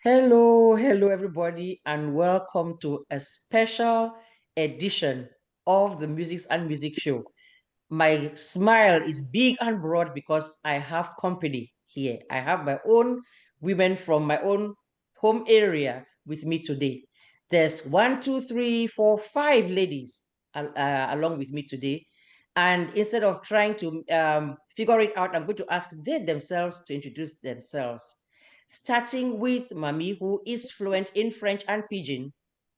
Hello, everybody, and welcome to a special edition of the Musics and Music Show. My smile is big and broad because I have company here. I have my own women from my own home area with me today. There's 5 along with me today. And instead of trying to figure it out, I'm going to ask them themselves to introduce themselves. Starting with Mami, who is fluent in French and Pidgin.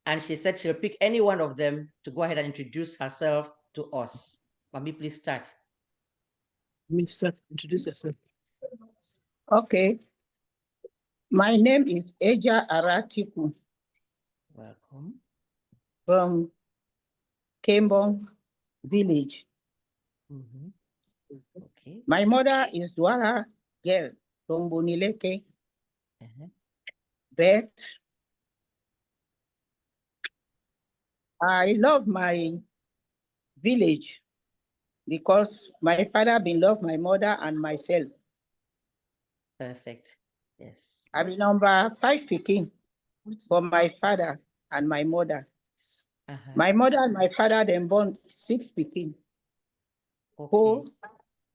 And she said she'll pick any one of them to go ahead and introduce herself to us. Mami, please start. Mr. Introduce yourself. Okay. My name is Eja Aratiku. Welcome. From Kembong village. Okay. My mother is DOUALA girl from Bonileke. But I love my village because my father been love my mother and myself. Perfect. Yes. I be number 5 picking for my father and my mother. My mother and my father then born 6 picking. Okay. 4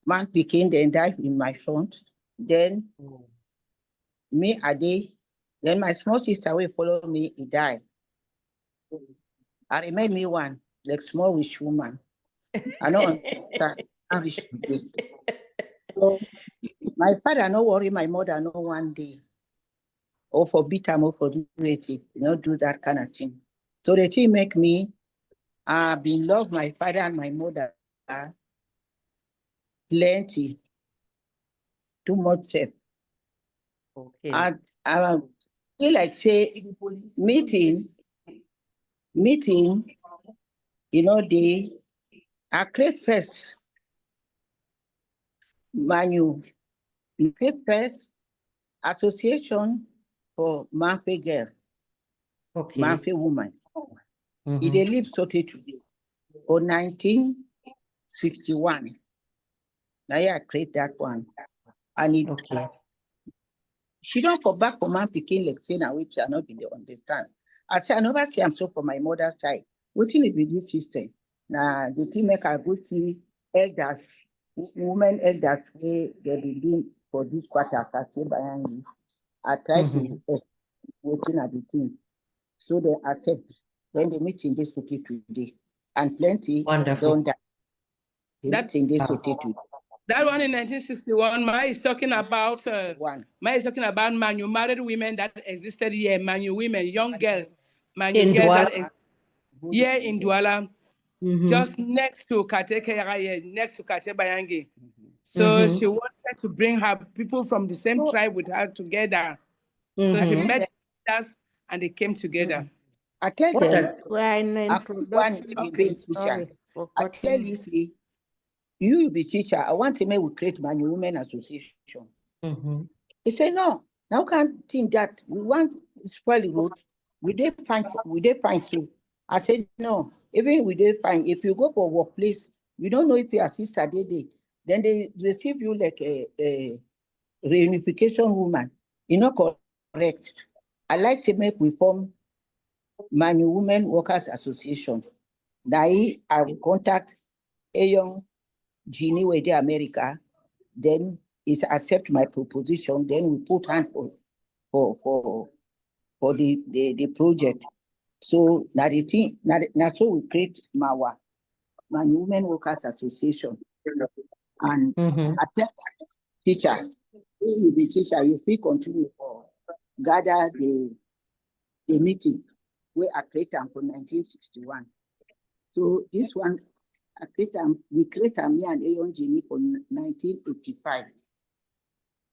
man picking then die in my front. Then me a day. Then my small sister will follow me, he died. I remain me one, like small wish woman. I know understand. So my father no worry, my mother no one day. Or for beat him or for do it, do that kind of thing. So the thing make me been love my father and my mother plenty. Too much safe. Okay. And feel like say meeting, they I create first MANYU. We create first association for Manfe girl, Okay. Manfe woman. They live Sote today. For 1961. Now I create that one. And it she don't go back for man picking like say now which I not be the understand. I say I never see I'm so for my mother's side. What is with this system? Now the team make a good see elders, women elders way they be doing for this quarter. I try to waiting at the team. So they accept. Then they meet in this city today. And plenty don't die. They meet in this city today. That one in 1961, Ma is talking about MANYU, married women that existed here, MANYU women, young girls, MANYU girls that exist here in DOUALA, just next to Kate next to Kate Bayangi. So she wanted to bring her people from the same tribe with her together. So she met us and they came together. I tell them, we're in the introduction. I tell you, see, you be teacher. I want to make we create MANYU Women Association. He said, no, now can't think that we want spoil the road. We did find so. I said, no, even we did find if you go for workplace, you don't know if your sister did it, then they receive you like a reunification woman. You're not correct. I like to make we form MANYU Women Workers Association. Now I will contact a young Genie with the America, then is accept my proposition, then we put hand for the project. So now the thing now so we create MAWA, MANYU Women Workers Association. And I tell teachers, when you be teacher, you feel continue for gather the meeting where I create them for 1961. So this one we create me and Ayon Genie for 1985.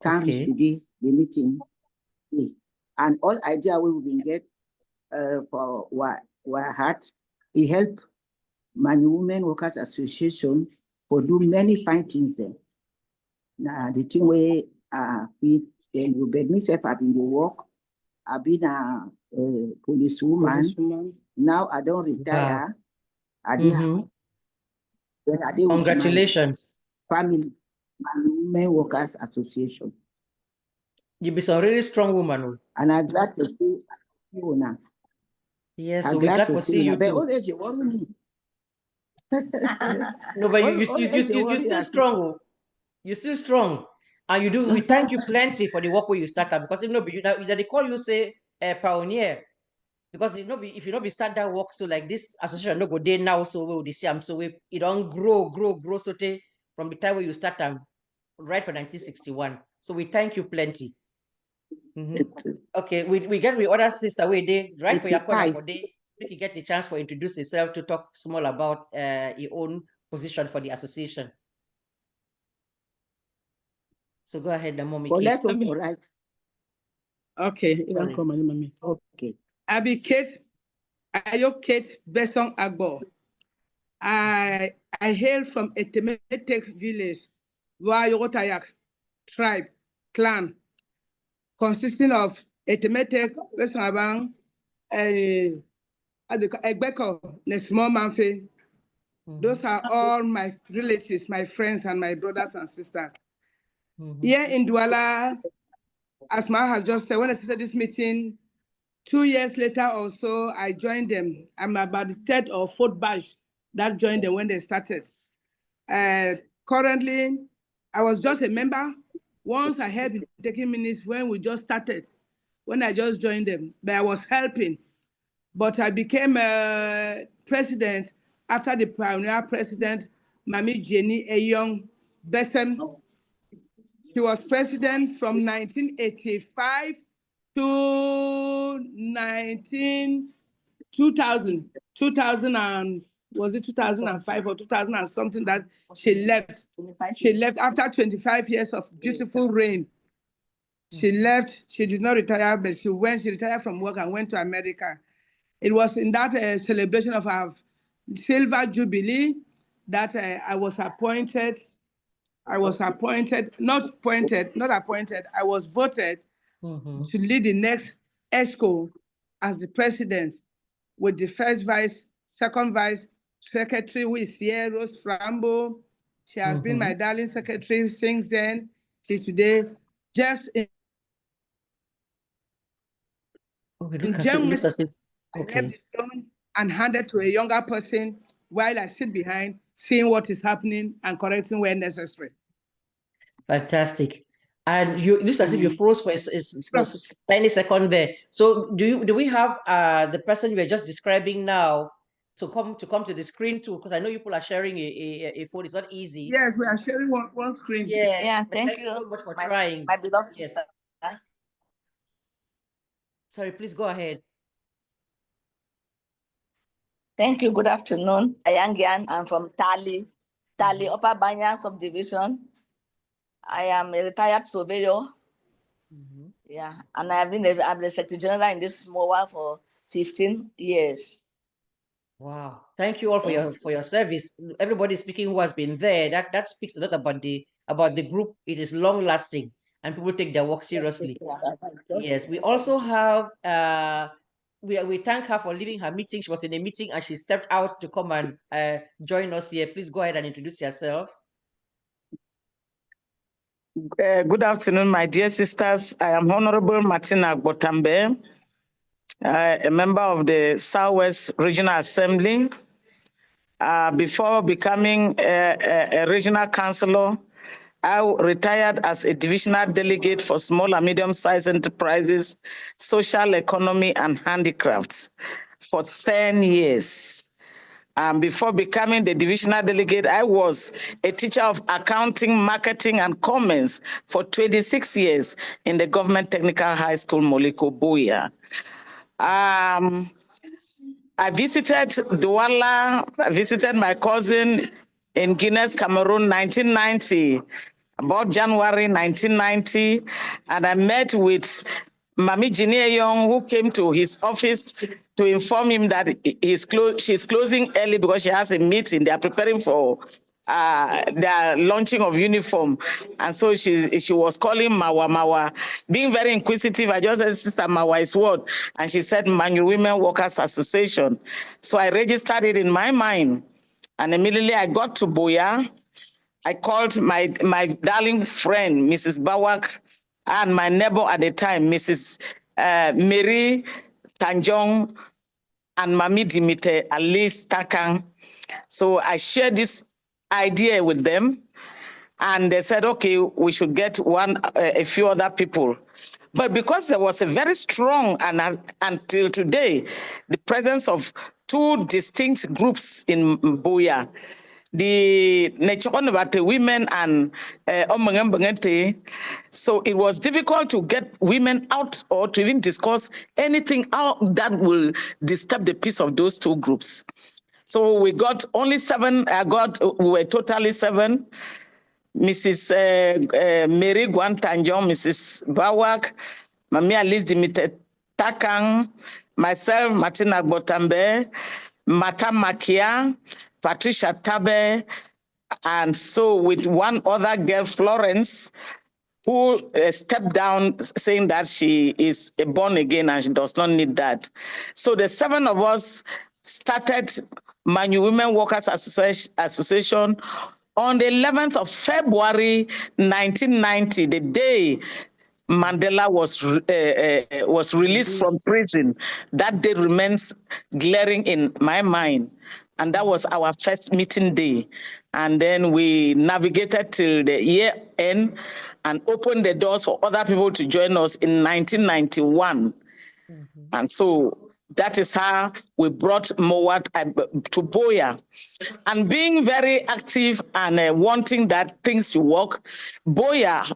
Time is today, the meeting. And all idea we will get for what heart, it help MANYU Women Workers Association for do many fine things there. Now the thing where you bet myself I've been the work, I've been a policewoman. Now I don't retire. Congratulations. Family MANYU Women Workers Association. You be some really strong woman. And I'm glad to see you now. Yes, I'm so we're glad glad to to see see you you now. too. But you want me? No, but you still strong. You're still strong. And you do, we thank you plenty for the work where you started, because if not be you that they call you say a pioneer. Because if you not be start that work, so like this association no go there now, so we will see so it don't grow so from the time where you start right for 1961. So we thank you plenty. Okay, we get the other sister way there, right for your corner for day. We can get the chance for introduce yourself to talk small about your own position for the association. So go ahead, Mommy. Right. Okay, you don't call my name, Mommy. Okay. I be Kate Besson Agbo. I hail from a Temetek village, Wayotayak tribe, clan, consisting of Etemetek, Besson Abang, Egbeko, Nesmo Manfe. Those are all my relatives, my friends, and my brothers and sisters. Here in Douala, as Ma has just said, when I started this meeting, 2 years later or so, I joined them. I'm about the third or fourth batch that joined them when they started. Currently, I was just a member. Once I had been taking minutes when we just started, when I just joined them, but I was helping. But I became president after the pioneer president, Mami Jenny Eyong Besem. She was president from 1985 to 2000 and was it 2005 or 2000 and something that she left. She left after 25 years of beautiful reign. She left. She did not retire, but she retired from work and went to America. It was in that celebration of our silver jubilee that I was appointed. I was not appointed. I was voted to lead the next ESCO as the president, with the first vice, second vice secretary, who is here, Rose Frambo. She has been my darling secretary since then till today. Just in January, I left the throne and handed to a younger person while I sit behind, seeing what is happening and correcting where necessary. Fantastic. And you looks as if you froze for a tiny second there. So do we have the person you were just describing now to come to the screen too? Because I know people are sharing a phone. It's not easy. Yes, we are sharing one screen. Yeah. Thank you so much for trying. My beloved sister. Sorry, please go ahead. Thank you. Good afternoon. Ayangian. I'm from Tali, Upper Banya subdivision. I am a retired surveyor. Yeah, and I'm the Secretary General in this MOHWA for 15 years. Wow. Thank you all for your service. Everybody speaking who has been there, that speaks a lot about the group. It is long lasting and people take their work seriously. Yes, we also have we thank her for leaving her meeting. She was in a meeting and she stepped out to come and join us here. Please go ahead and introduce yourself. Good afternoon, my dear sisters. I am Honorable Martina Botambe, a member of the Southwest Regional Assembly. Before becoming a regional councillor, I retired as a divisional delegate for small and medium-sized enterprises, social economy, and handicrafts for 10 years. Before becoming the divisional delegate, I was a teacher of accounting, marketing, and commerce for 26 years in the Government Technical High School, Moliko Buya. I visited DOUALA, I visited my cousin in Guinness, Cameroon, 1990, about January 1990, and I met with Mami Jinie Young, who came to his office to inform him that she's closing early because she has a meeting. They are preparing for the launching of uniform. And so she was calling Mawa. Being very inquisitive, I just said, Sister Mawa is what? And she said, MANYU Women Workers Association. So I registered it in my mind. And immediately I got to Buya. I called my darling friend, Mrs. Bawak, and my neighbor at the time, Mrs. Mary Tanjong and Mami Dimite Alice Takang. So I shared this idea with them, and they said, okay, we should get a few other people. But because there was a very strong, and until today, the presence of two distinct groups in Buea, the Nechonabate women and Omangambangete. So it was difficult to get women out or to even discuss anything out that will disturb the peace of those two groups. So we got only 7, we were totally 7. Mrs. Mary Guantanjong, Mrs. Bawak, Mami Alice Dimite Takang, myself, Martina Botambe, Mata Makia, Patricia Tabe, and so with one other girl, Florence, who stepped down saying that she is a born again and she does not need that. So the 7 of us started MANYU Women Workers Association on the 11th of February, 1990, the day Mandela was released from prison. That day remains glaring in my mind. And that was our first meeting day. And then we navigated till the year end and opened the doors for other people to join us in 1991. And so that is how we brought MOHWA to Buea. And being very active and wanting that things to work, Buea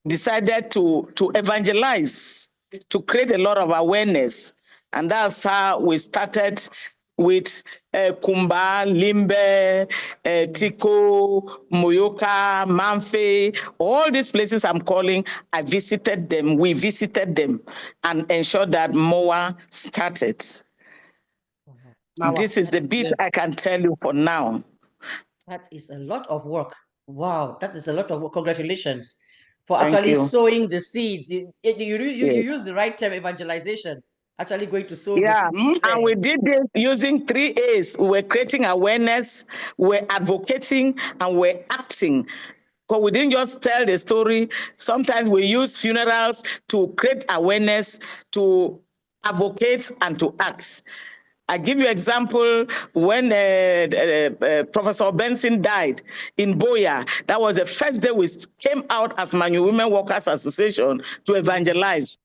decided to evangelize, to create a lot of awareness. And that's how we started with Kumba, Limbe, Tiko, Moyoka, Manfe, all these places I'm calling, I visited them, we visited them and ensured that MOHWA started. This is the bit I can tell you for now. That is a lot of work. Wow, that is a lot of work. Congratulations for actually sowing the seeds. You use the right term, evangelization. Actually going to sow the seeds. And we did this using 3 A's. We were creating awareness, we're advocating, and we're acting. Because we didn't just tell the story. Sometimes we use funerals to create awareness, to advocate, and to act. I give you an example when Professor Benson died in Buea. That was the first day we came out as MANYU Women Workers Association to evangelize.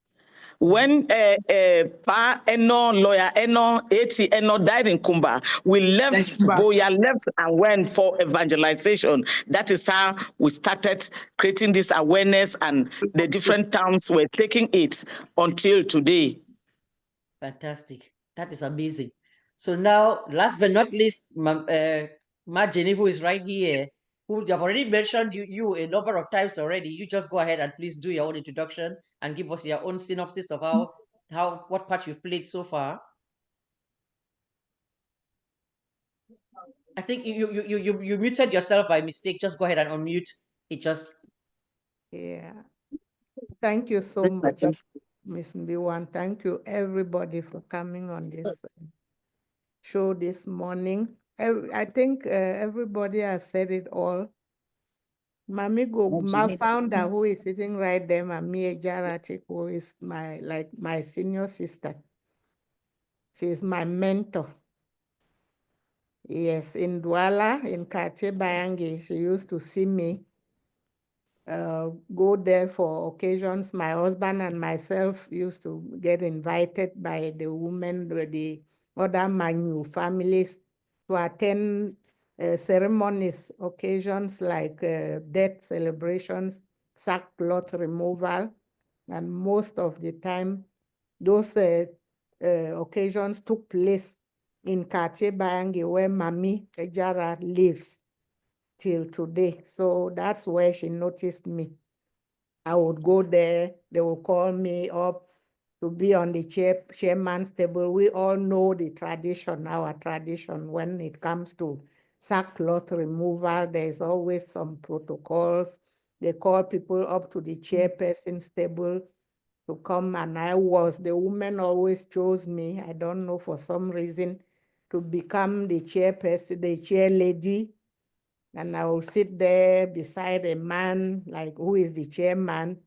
When Pa Eno, lawyer Eno, A.T. Eno died in Kumba, we left Buea, left and went for evangelization. That is how we started creating this awareness, and the different towns were taking it until today. Fantastic. That is amazing. So now, last but not least, Ma Jenny, who is right here, who you have already mentioned you a number of times already. You just go ahead and please do your own introduction and give us your own synopsis of what part you've played so far. I think you muted yourself by mistake. Just go ahead and unmute. Yeah. Thank you so much, Ms. Mbiwan. Thank you, everybody, for coming on this show this morning. I think everybody has said it all. Mami my founder, who is sitting right there, Mami Ejarachi, who is my senior sister. She is my mentor. Yes, in DOUALA, in Kache Bayangi, she used to see me go there for occasions. My husband and myself used to get invited by the women, the other MANYU families, to attend ceremonies, occasions like death celebrations, sackcloth removal, and most of the time, those occasions took place in Kache Bayangi, where Mami Ejara lives till today. So that's where she noticed me. I would go there, they would call me up to be on the chairman's table. We all know the tradition, our tradition, when it comes to sackcloth removal, there's always some protocols. They call people up to the chairperson's table to come, and the woman always chose me, I don't know, for some reason, to become the chairperson, the chair lady. And I will sit there beside a man, like who is the chairman,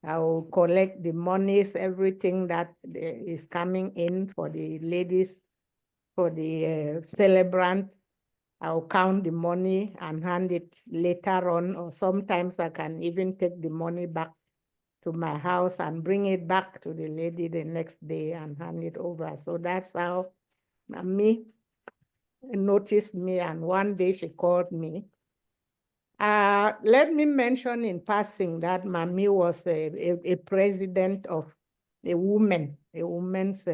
I will collect the monies, everything that is coming in for the ladies, for the celebrant. I'll count the money and hand it later on, or sometimes I can even take the money back to my house and bring it back to the lady the next day and hand it over. So that's how Mami noticed me, and one day she called me. Let me mention in passing that Mami was a president of a women's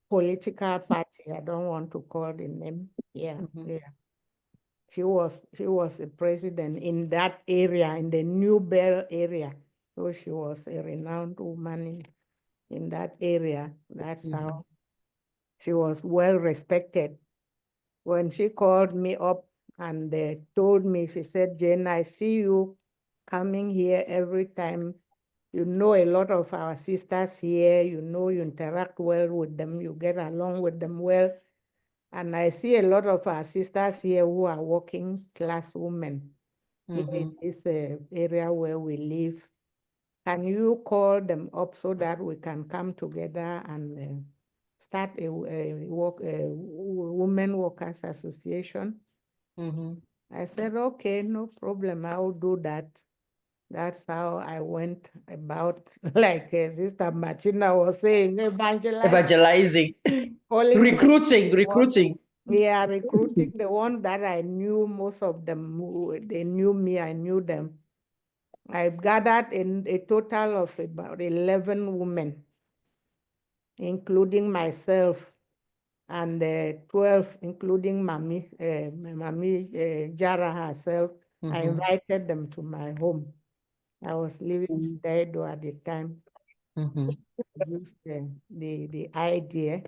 political party. I don't want to call the name. Yeah, yeah. She was a president in that area, in the New Bell area. So she was a renowned woman in that area. That's how she was well respected. When she called me up and told me, she said, Jane, I see you coming here every time. You know a lot of our sisters here. You know you interact well with them. You get along with them well. And I see a lot of our sisters here who are working class women in this area where we live. Can you call them up so that we can come together and start a women workers association? I said, okay, no problem, I will do that. That's how I went about, like Sister Martina was saying, evangelizing, recruiting. Yeah, recruiting the ones that I knew, most of them, they knew me, I knew them. I gathered in a total of about 11 women, including myself, and 12, including Mami Jara herself. I invited them to my home. I was living in Stedo at the time. Used the idea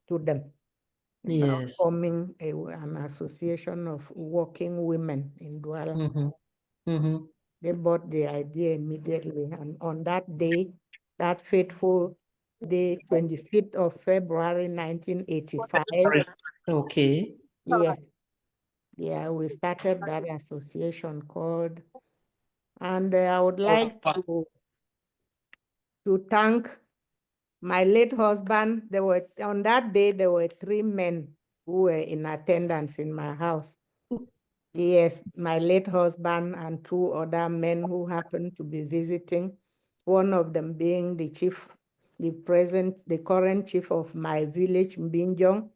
to them about forming an association of working women in DOUALA. They bought the idea immediately, and on that day, that fateful day, 25th of February, 1985. Okay. Yes. Yeah, we started that association called, and I would like to thank my late husband. On that day, there were 3 men who were in attendance in my house. Yes, my late husband and 2 other men who happened to be visiting, one of them being the current chief of my village, Mbinjong,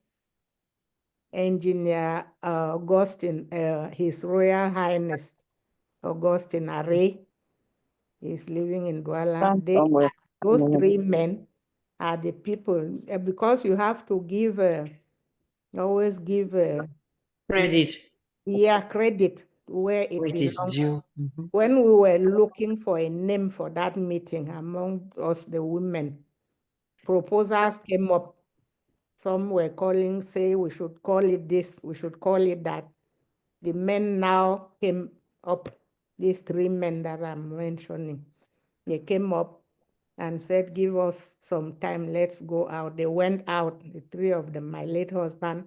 Engineer Augustine, His Royal Highness Augustine Array. He's living in DOUALA. Those 3 men are the people, because you have to give, always give credit. Yeah, credit where it is belongs. due. When we were looking for a name for that meeting among us, the women, proposals came up. Some were calling, say we should call it this, we should call it that. The men now came up, these 3 men that I'm mentioning. They came up and said, give us some time, let's go out. They went out, the 3 of them, my late husband,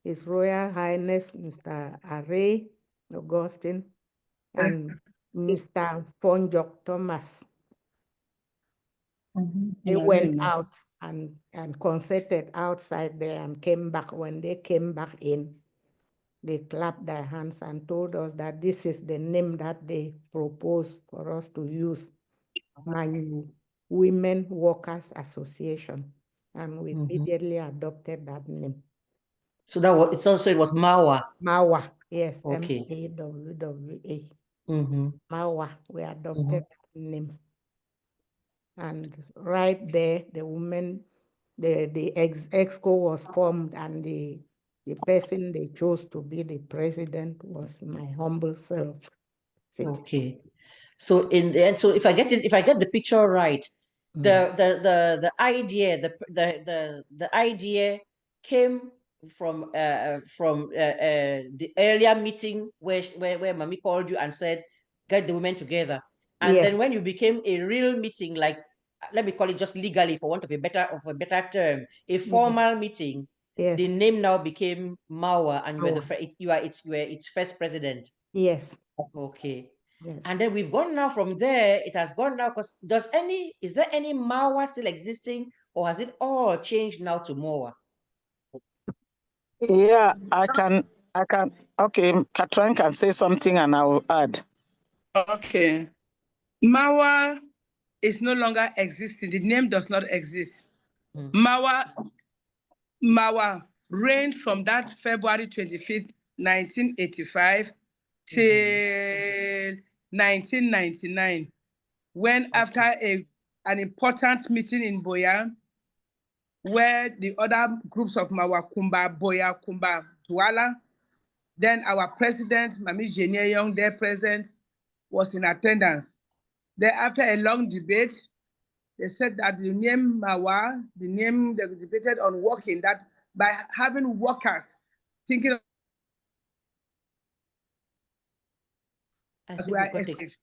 His Royal Highness, Mr. Array Augustine, and Mr. Fonjok Thomas. They went out and concerted outside there and came back. When they came back in, they clapped their hands and told us that this is the name that they proposed for us to use, MANYU Women Workers Association. And we immediately adopted that name. So that was, it was MAWA. MAWA, yes, Okay. MAWWA. MAWA, we adopted that name. And right there, the women, the exco was formed, and the person they chose to be the president was my humble self. Okay. So in the end, so if I get the picture right, the idea, the idea came from the earlier meeting where Mami called you and said, get the women together. And then when you became a real meeting, like, let me call it just legally, for want of a better term, a formal meeting, the name now became MAWA, and you were its first president. Yes. Okay. Yes. And then we've gone now from there, it has gone now, because is there any MOHWA still existing, or has it all changed now to MOHWA? Yeah, okay, Katrin can say something and I will add. Okay. MOHWA is no longer existing. The name does not exist. MOHWA reigned from that February 25th, 1985 till 1999, when after an important meeting in Boya, where the other groups of MOHWA, Kumba, Boya, Kumba, DOUALA, then our president, Mami Jenia Young, there present, was in attendance. Then after a long debate, they said that the name MOHWA, the name they debated on working, that by having workers thinking as we are excited,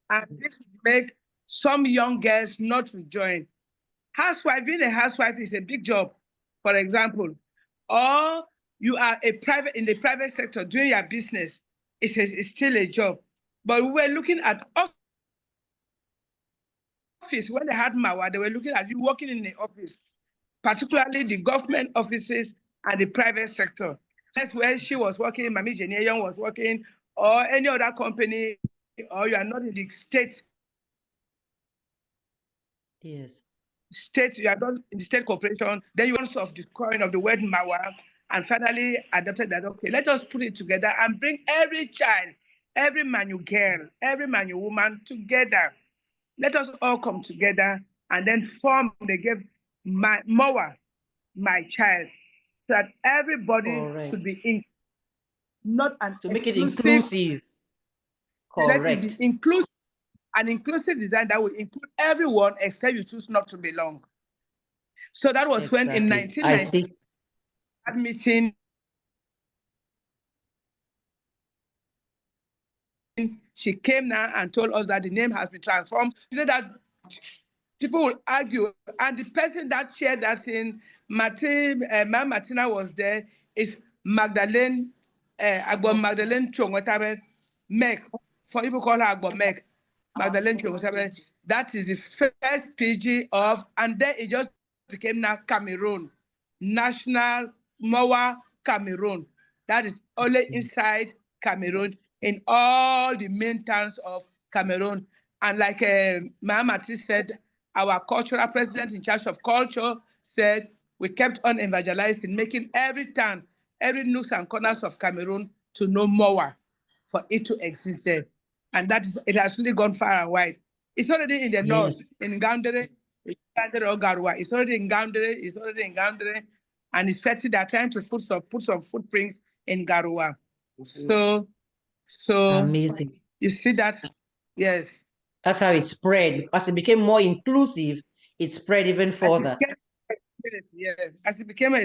and this make some young girls not to join. Housewife, being a housewife is a big job, for example, or you are in the private sector doing your business, it's still a job. But we were looking at office, when they had MOHWA, they were looking at you working in the office, particularly the government offices and the private sector. That's where she was working, Mami Jenia Young was working, or any other company, or you are not in the state. Yes. State, you are not in the state corporation, then you also of the coin of the word MOHWA, and finally adopted that, okay, let us put it together and bring every child, every MANYU girl, every MANYU woman together. Let us all come together and then form, they gave MOHWA, my child, so that everybody should be in, not an to make it inclusive. Correct. Let it be inclusive, an inclusive design that will include everyone except you choose not to belong. So that was when in 1990, that meeting, she came now and told us that the name has been transformed. You know that people will argue, and the person that chaired that thing, Ma'am Martina was there, is Magdalene, Magdalene Chongwetabe Mek. For people call her Agbo Mek, Magdalene Chongwetabe. That is the first PG of, and then it just became now Cameroon, National MOHWA Cameroon. That is only inside Cameroon, in all the main towns of Cameroon. And like Mahamati said, our cultural president in charge of culture said, we kept on evangelizing, making every town, every nooks and corners of Cameroon to know MOHWA for it to exist there. And that is, it has really gone far and wide. It's already in the north, in Gaundere, it's already in Gaundere, it's already in Gaundere, and it's effective they're trying to put some footprints in Garoua. So amazing. You see that? Yes. That's how it spread. As it became more inclusive, it spread even further. Yes. As it became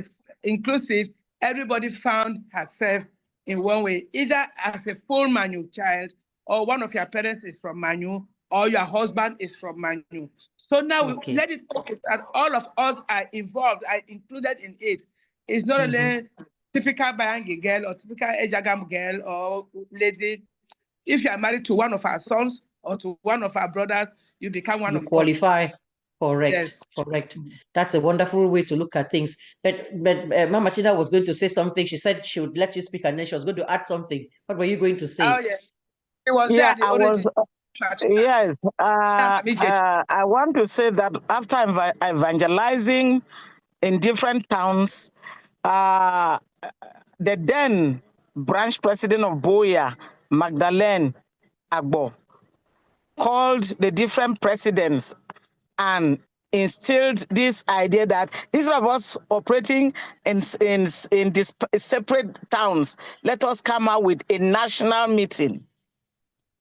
inclusive, everybody found herself in one way, either as a full MANYU child, or one of your parents is from MANYU, or your husband is from MANYU. So now we let it focus that all of us are involved, are included in it. It's not only typical Bayangi girl or typical Ejagam girl or lady. If you are married to one of our sons or to one of our brothers, you become one of us. Qualify. Correct. Yes. Correct. That's a wonderful way to look at things. But Mama Tina was going to say something. She said she would let you speak, and then she was going to add something. What were you going to say? Oh, yes. It was there at the origin. Yes. I want to say that after evangelizing in different towns, the then branch president of Boya, Magdalene Agbo, called the different presidents and instilled this idea that instead of us operating in these separate towns, let us come out with a national meeting.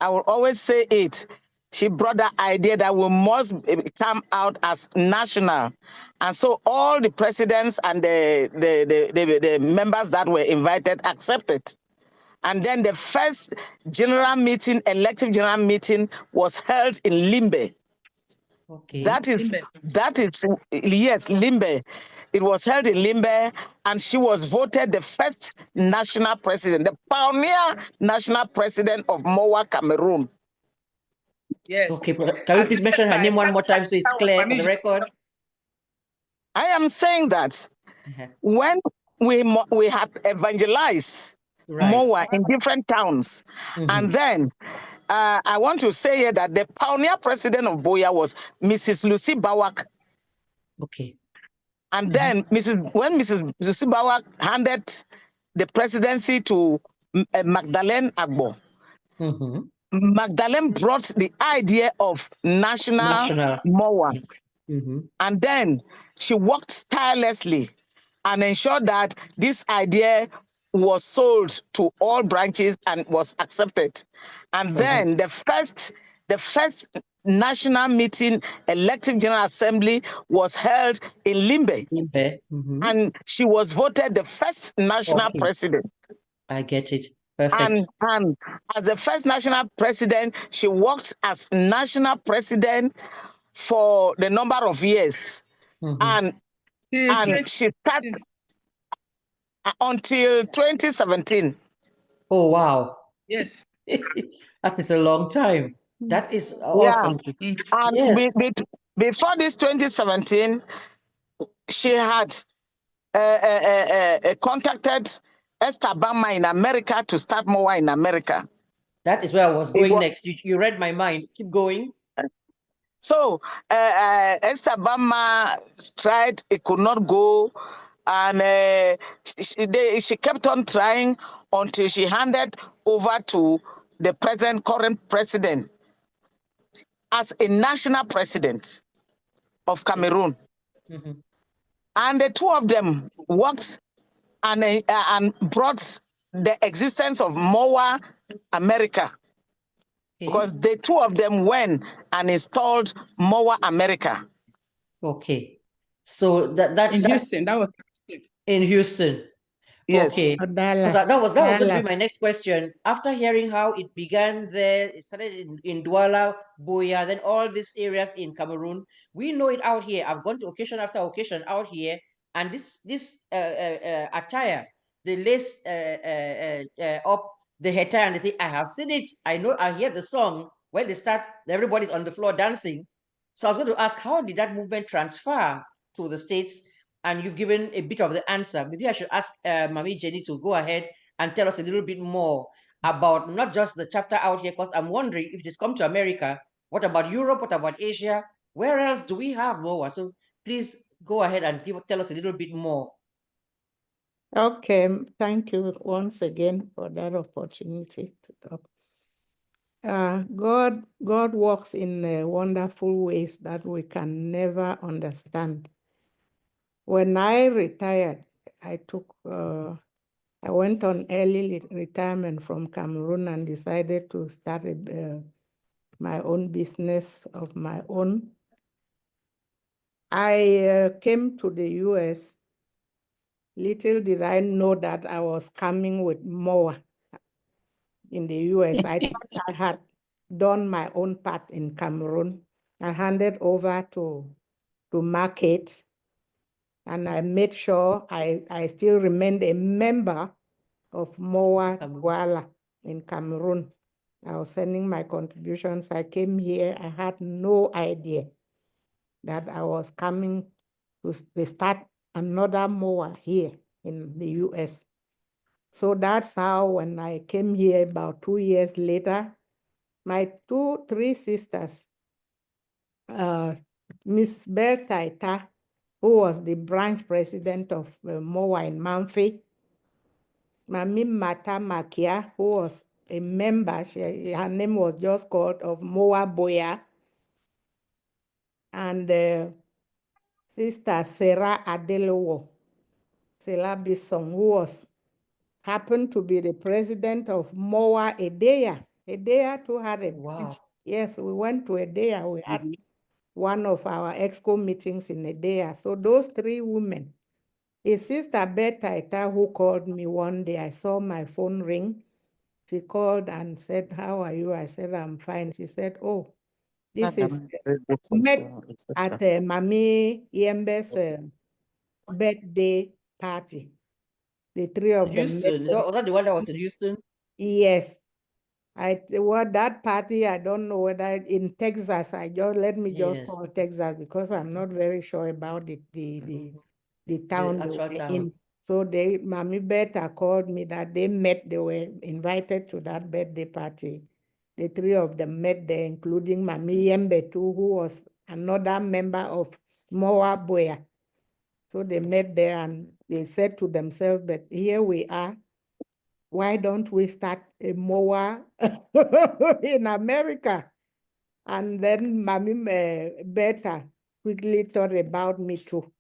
I will always say it. She brought the idea that we must come out as national. And so all the presidents and the members that were invited accepted. And then the first general meeting, elective general meeting, was held in Limbe. Okay. That is yes, Limbe. It was held in Limbe, and she was voted the first national president, the pioneer national president of MOHWA, Cameroon. Yes. Okay, can you please mention her name one more time so it's clear for the record? I am saying that when we have evangelized MOHWA in different towns, and then I want to say here that the pioneer president of Boya was Mrs. Lucy Bawak. Okay. And then when Mrs. Lucy Bawak handed the presidency to Magdalene Agbo, Magdalene brought the idea of national MOHWA. And then she worked tirelessly and ensured that this idea was sold to all branches and was accepted. And then the first national meeting, elective general assembly, was held in Limbe. And she was voted the first national president. I get it. Perfect. And as the first national president, she worked as national president for the number of years. And she started until 2017. Oh, wow. Yes. That is a long time. That is awesome. Yeah. And before this 2017, she had contacted Esther Bama in America to start MOHWA in America. That is where I was going next. You read my mind. Keep going. So Esther Bama tried, it could not go. And she kept on trying until she handed over to the current president as a national president of Cameroon. And the two of them worked and brought the existence of MOHWA America. Because the two of them went and installed MOHWA America. Okay. So that in Houston, that was in Houston. Yes. Okay. That was going to be my next question. After hearing how it began there, it started in Douala, Boya, then all these areas in Cameroon. We know it out here. I've gone to occasion after occasion out here, and this attire, the lace up the head and the thing, I have seen it. I know. I hear the song when they start. Everybody's on the floor dancing. So I was going to ask, how did that movement transfer to the States? And you've given a bit of the answer. Maybe I should ask Mami Jenny to go ahead and tell us a little bit more about not just the chapter out here, because I'm wondering if it's come to America, what about Europe? What about Asia? Where else do we have MOHWA? So please go ahead and tell us a little bit more. Okay, thank you once again for that opportunity to talk. God works in wonderful ways that we can never understand. When I retired, I went on early retirement from Cameroon and decided to start my own business of my own. I came to the US. Little did I know that I was coming with MOHWA in the US. I thought I had done my own part in Cameroon. I handed over to market, and I made sure I still remained a member of MOHWA DOUALA in Cameroon. I was sending my contributions. I came here. I had no idea that I was coming to start another MOHWA here in the US. So that's how, when I came here about 2 years later, my three sisters, Miss Bertaita, who was the branch president of MOHWA in Manfi, Mami Mata Makia, who was a member, her name was just called of MOHWA Boya, and Sister Sarah Adelowo, Sela Bisson, who happened to be the president of MOHWA Edea. Edea too had a branch. Yes, we went to Edea. We had one of our EXCO meetings in Edea. So those three women, a Sister Bertaita who called me one day, I saw my phone ring. She called and said, "How are you?" I said, "I'm fine." She said, "Oh, this is met at Mami Yembe's birthday party. The three of them. Houston. Was that the one that was in Houston? Yes. That party, I don't know whether in Texas. Let me just call Texas because I'm not very sure about the town they were in. So Mommy Beta called me that they were invited to that birthday party. The three of them met there, including Mami Yembe too, who was another member of MOHWA. So they met there and they said to themselves, but here we are. Why don't we start a MOHWA in America? And then Mami Beta quickly thought about me too.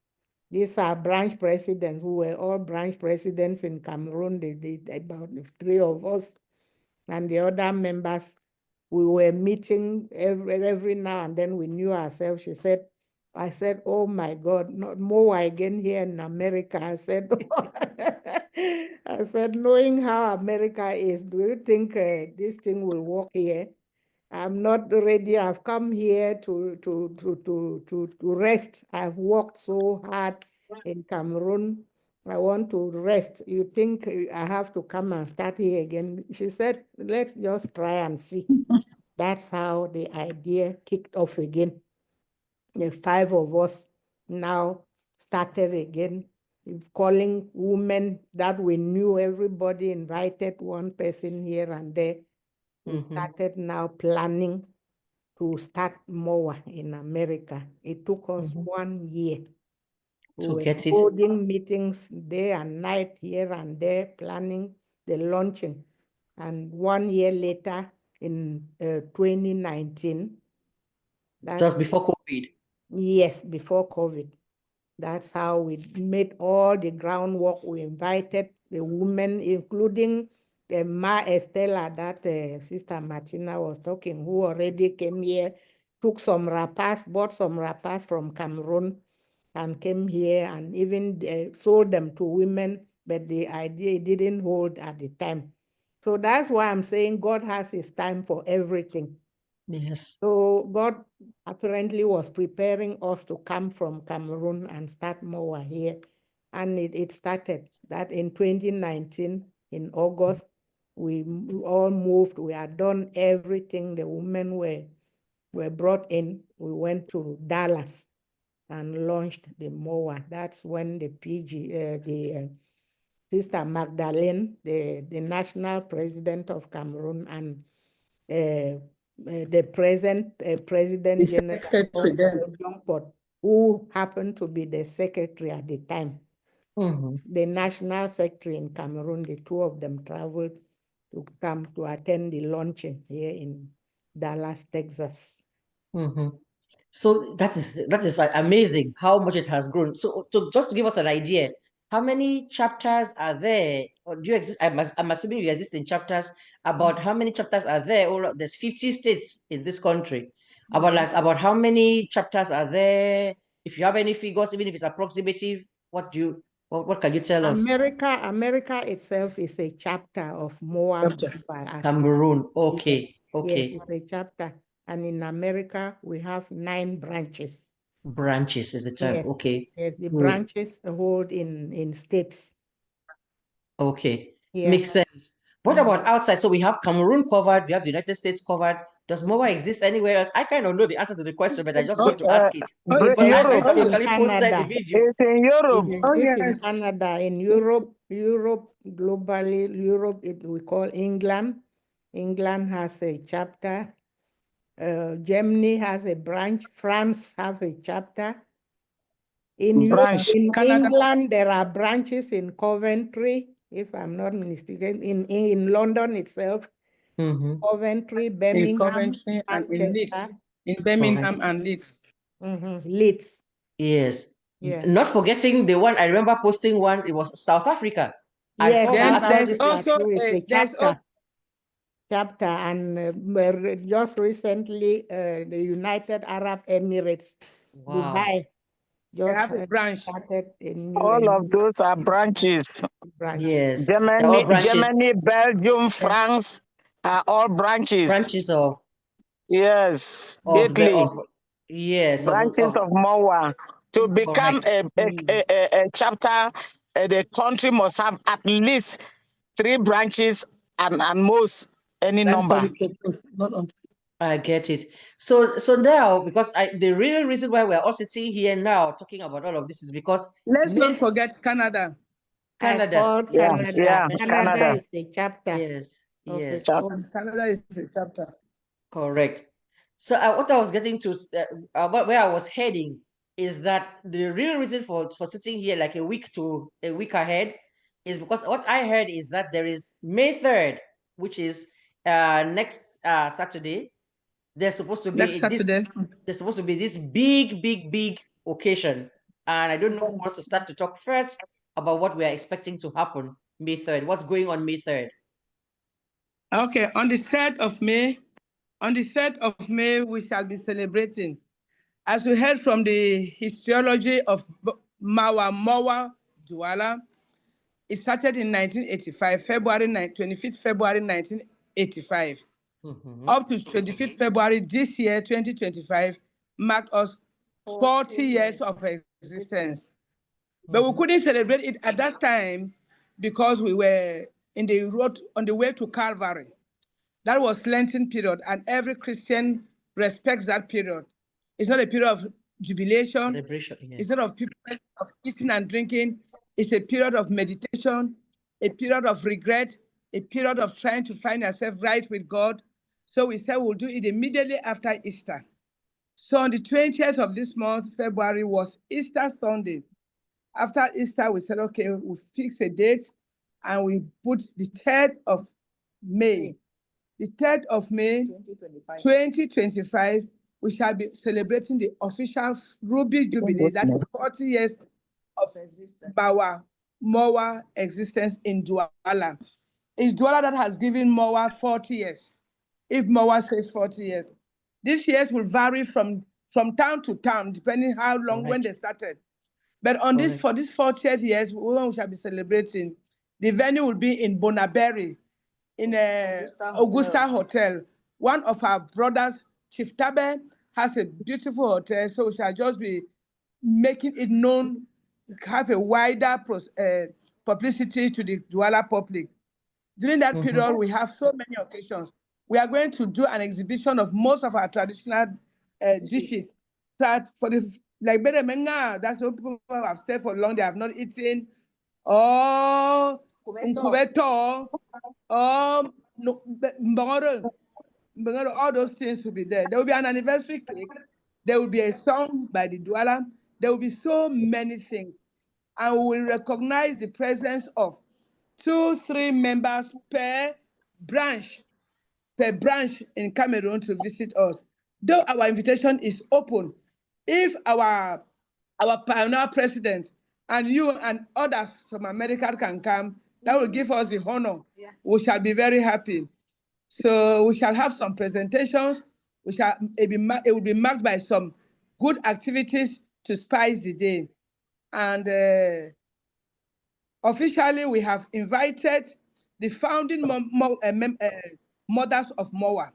These are branch presidents who were all branch presidents in Cameroon. They did about the three of us and the other members. We were meeting every now and then. We knew ourselves. I said, oh my God, not MOHWA again here in America. I said, knowing how America is, do you think this thing will work here? I'm not ready. I've come here to rest. I've worked so hard in Cameroon. I want to rest. You think I have to come and start here again? She said, let's just try and see. That's how the idea kicked off again. The five of us now started again, calling women that we knew. Everybody invited one person here and there. We started now planning to start MOHWA in America. It took us 1 year. We were holding meetings day and night, here and there, planning the launching. And 1 year later, in 2019. Just before COVID. Yes, before COVID. That's how we made all the groundwork. We invited the women, including Ma Estela, that Sister Martina was talking, who already came here, took some wrappers, bought some wrappers from Cameroon and came here and even sold them to women, but the idea didn't hold at the time. So that's why I'm saying God has his time for everything. Yes. So God apparently was preparing us to come from Cameroon and start MOHWA here. And it started that in 2019, in August, we all moved. We had done everything. The women were brought in. We went to Dallas and launched the MOHWA. That's when the Sister Magdalene, the national president of Cameroon, and the present President General, who happened to be the secretary at the time. The national secretary in Cameroon, the two of them traveled to come to attend the launching here in Dallas, Texas. So that is amazing how much it has grown. So just to give us an idea, how many chapters are there? Or do you exist? I'm assuming you exist in chapters. About how many chapters are there? There's 50 states in this country. About how many chapters are there? If you have any figures, even if it's approximative, what can you tell us? America itself is a chapter of MOHWA. Cameroon. Okay. Yes. Okay. Yes, it's a chapter. And in America, we have 9 branches. Branches is the term. Yes. Okay. Yes, the branches hold in states. Okay. Yeah. Makes sense. What about outside? So we have Cameroon covered, we have the United States covered. Does MOHWA exist anywhere else? I kind of know the answer to the question, but I just want to ask it. Because I actually posted the video. It's in Europe. It exists in Canada, in Europe, globally, we call England. England has a chapter. Germany has a branch. France have a chapter. In England, there are branches in Coventry, if I'm not mistaken, in London itself, Coventry, Birmingham, and in Leeds. In Birmingham and Leeds. Leeds. Yes. Yeah. Not forgetting the one, I remember posting one, it was South Africa. Yes, there's also a chapter, and just recently, the United Arab Emirates, Dubai, just have a branch. started a new. All of those are branches. Yes. Germany, Belgium, France are all branches. Branches of. Yes. Italy. Yes. Branches of MOHWA. To become a chapter, the country must have at least 3 branches and most any number. I get it. So now, because the real reason why we're all sitting here now talking about all of this is because let's not forget Canada. Canada. Canada. Yeah, Canada is the chapter. Yes. Yes. Canada is a chapter. Correct. So what I was getting to, where I was heading, is that the real reason for sitting here like a week ahead is because what I heard is that there is May 3rd, which is next Saturday. There's supposed to be there's supposed to be this big occasion, and I don't know who wants to start to talk first about what we are expecting to happen May 3rd. What's going on May 3rd? Okay, on the 3rd of May, we shall be celebrating. As we heard from the historiology of MOHWA DOUALA, it started in 1985, 25th February 1985. Up to 25th February this year, 2025, marked us 40 years of existence. But we couldn't celebrate it at that time because we were on the way to Calvary. That was Lenten period, and every Christian respects that period. It's not a period of jubilation. Yes. It's not of people of eating and drinking. It's a period of meditation, a period of regret, a period of trying to find ourselves right with God. So we said we'll do it immediately after Easter. So on the 20th of this month, February, was Easter Sunday. After Easter, we said, okay, we'll fix a date, and we put the 3rd of May. The 3rd of May, 2025, we shall be celebrating the official Ruby Jubilee. That is 40 years of our MOHWA existence in DOUALA. It's DOUALA that has given MOHWA 40 years, if MOHWA says 40 years. These years will vary from town to town, depending how long, when they started. But on for this 40th years, we shall be celebrating, the venue will be in Bonaberry, in Augusta Hotel. One of our brothers, Chief Tabe, has a beautiful hotel, so we shall just be making it known, have a wider publicity to the DOUALA public. During that period, we have so many occasions. We are going to do an exhibition of most of our traditional dishes. For this, like beremenga, that's what people have said for long, they have not eaten. Oh, nkubeto, all those things will be there. There will be an anniversary cake. There will be a song by the DOUALA. There will be so many things. And we will recognize the presence of 2-3 members per branch in Cameroon to visit us. Though our invitation is open, if our pioneer president and you and others from America can come, that will give us the honor. Yeah. We shall be very happy. So we shall have some presentations. It will be marked by some good activities to spice the day. And officially, we have invited the founding mothers of MOHWA.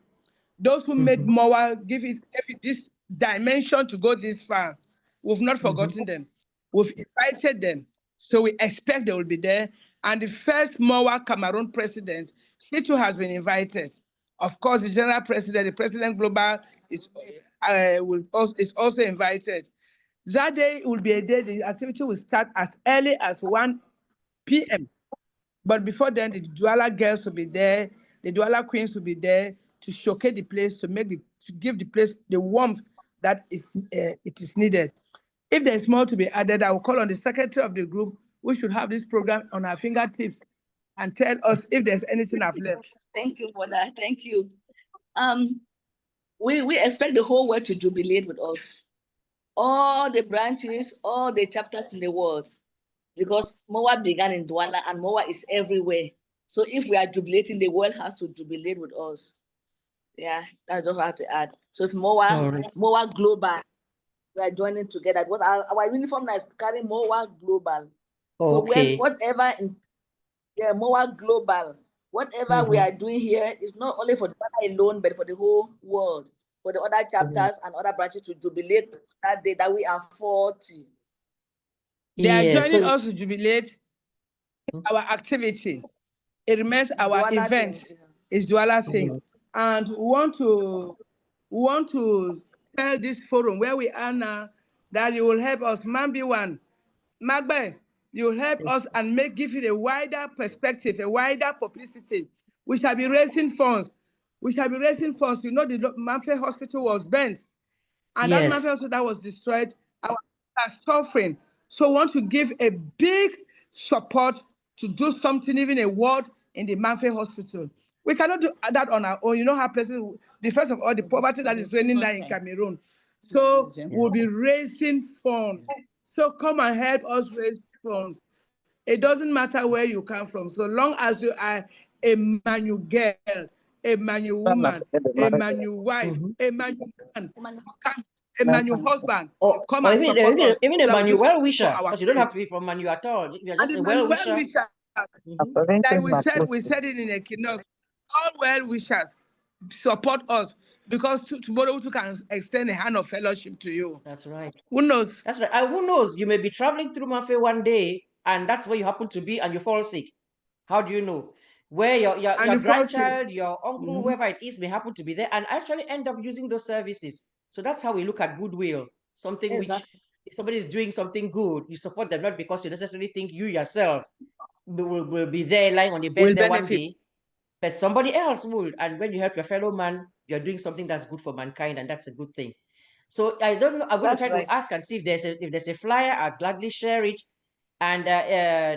Those who made MOHWA, give it this dimension to go this far. We've not forgotten them. We've invited them. So we expect they will be there. And the first MOHWA Cameroon president, she too has been invited. Of course, the general president, the president global, is also invited. That day will be a day, the activity will start as early as 1 p.m. But before then, the DOUALA girls will be there, the DOUALA queens will be there to showcase the place, to give the place the warmth that it is needed. If there's more to be added, I will call on the secretary of the group. We should have this program on our fingertips and tell us if there's anything I've left. Thank you for that. Thank you. We expect the whole world to jubilate with us. All the branches, all the chapters in the world. Because MOHWA began in DOUALA and MOHWA is everywhere. So if we are jubilating, the world has to jubilate with us. Yeah, that's all I have to add. So it's MOHWA Global. We are joining together. What our uniform now is carrying MOHWA Global. So whatever MOHWA Global, whatever we are doing here is not only for DOUALA alone, but for the whole world. for the other chapters and other branches to jubilate that day that we are 40. They are joining us to jubilate our activity. It remains our DOUALA event. thing. It's DOUALA thing. And we want to tell this forum where we are now that you will help us. Mambi1, Magbe, you will help us and give it a wider perspective, a wider publicity. We shall be raising funds. We shall be raising funds. You know, the Manfred Hospital was burnt. And that Manfred Hospital that was destroyed, our people are suffering. So we want to give a big support to do something, even a word in the Manfred Hospital. We cannot do that on our own. You know how places, the first of all, the poverty that is reigning now in Cameroon. So we'll be raising funds. So come and help us raise funds. It doesn't matter where you come from, so long as you are a MANYU girl, a MANYU woman, a MANYU wife, a MANYU man, a MANYU husband, come and support us. Even a MANYU well-wisher, because you don't have to be from MANYU at all. You're just a well-wisher. Like we said it in a keynote, all well-wishers support us, because tomorrow we can extend a hand of fellowship to you. That's right. Who knows? That's right. And who knows? You may be traveling through Manfred one day, and that's where you happen to be, and you fall sick. How do you know? Where your grandchild, your uncle, whoever it is, may happen to be there, and actually end up using those services. So that's how we look at goodwill. Something which, if somebody is doing something good, you support them, not because you necessarily think you yourself will be there lying on the bed there one day, but somebody else would. And when you help your fellow man, you're doing something that's good for mankind, and that's a good thing. So I don't know. I'm going to try to ask and see if there's a flyer. I'd gladly share it, and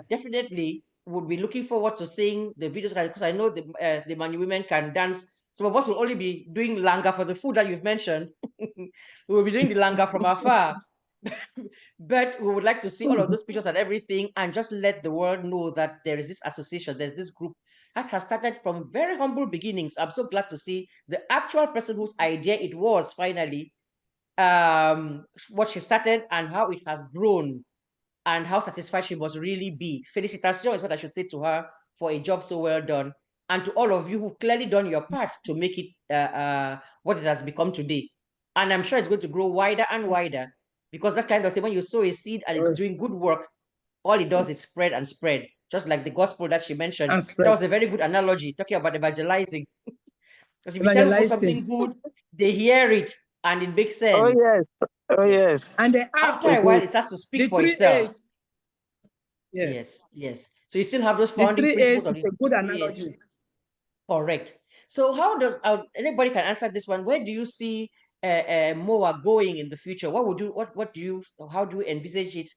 definitely would be looking forward to seeing the videos, because I know the MANYU women can dance. Some of us will only be doing langa for the food that you've mentioned. We will be doing the langa from afar. But we would like to see all of those pictures and everything, and just let the world know that there is this association, there's this group that has started from very humble beginnings. I'm so glad to see the actual person whose idea it was finally, what she started and how it has grown and how satisfied she must really be. Félicitations is what I should say to her for a job so well done. And to all of you who've clearly done your part to make it what it has become today. And I'm sure it's going to grow wider and wider, because that kind of thing, when you sow a seed and it's doing good work, all it does is spread and spread. Just like the gospel that she mentioned. That was a very good analogy, talking about evangelizing. Because if you tell people something good, they hear it and it makes sense. Oh, yes. Oh, yes. And after a while, it starts to speak for itself. Yes. So you still have those founding principles of it. A good analogy. Correct. So how does anybody can answer this one? Where do you see MOHWA going in the future? How do you envisage it?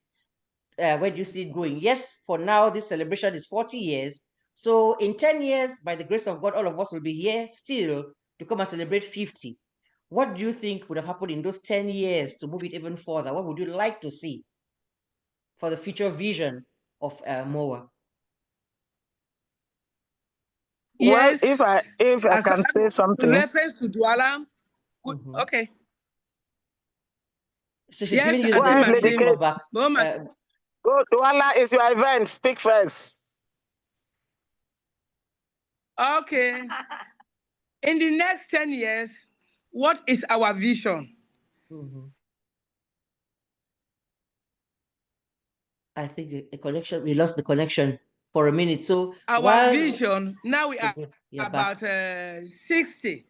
Where do you see it going? Yes, for now, this celebration is 40 years. So in 10 years, by the grace of God, all of us will be here still to come and celebrate 50. What do you think would have happened in those 10 years to move it even further? What would you like to see for the future vision of MOHWA? Yes. Well, if I can say something. Reference to DOUALA. Okay. So she's giving you the back. DOUALA is your event. Speak first. Okay. In the next 10 years, what is our vision? I think the connection, we lost the connection for a minute. So our vision, now we are about 60.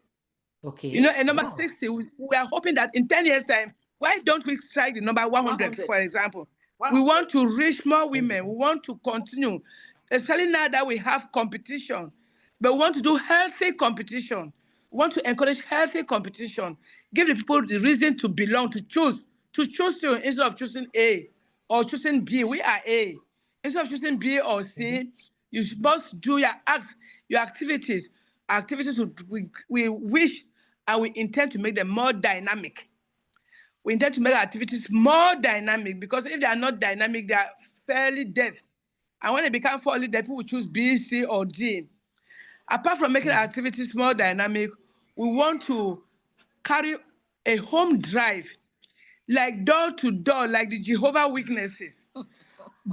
Okay. You know, a number 60, we are hoping that in 10 years' time, why don't we strike the number 100, for example? We want to reach more women. We want to continue, especially now that we have competition. But we want to do healthy competition. We want to encourage healthy competition. Give the people the reason to belong, to choose you instead of choosing A or choosing B. We are A. Instead of choosing B or C, you must do your acts, your activities. Activities we wish and we intend to make them more dynamic. We intend to make activities more dynamic, because if they are not dynamic, they are fairly dead. And when they become fairly dead, people will choose B, C, or D. Apart from making activities more dynamic, we want to carry a home drive, like door to door, like the Jehovah Witnesses.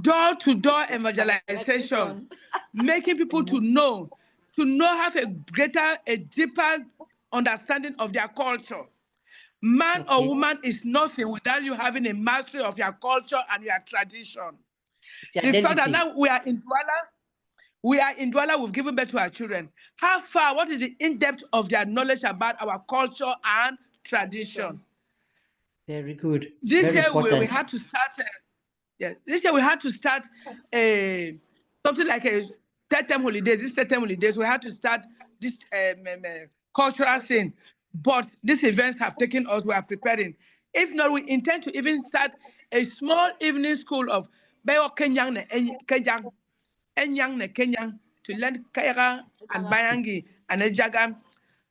Door to door evangelization, making people to know, have a greater, a deeper understanding of their culture, Man or woman is nothing without you having a mastery of your culture and your tradition. The fact that now we are in DOUALA, we've given birth to our children. How far, what is the in-depth of their knowledge about our culture and tradition? Very good. This Very year important. we had to start, this year we had to start something like a third-term holidays. This third-term holidays, we had to start this cultural thing. But these events have taken us, we are preparing. If not, we intend to even start a small evening school of Bayo Kenyang Kenyang, to learn Kayaga and Bayangi and Ejagam,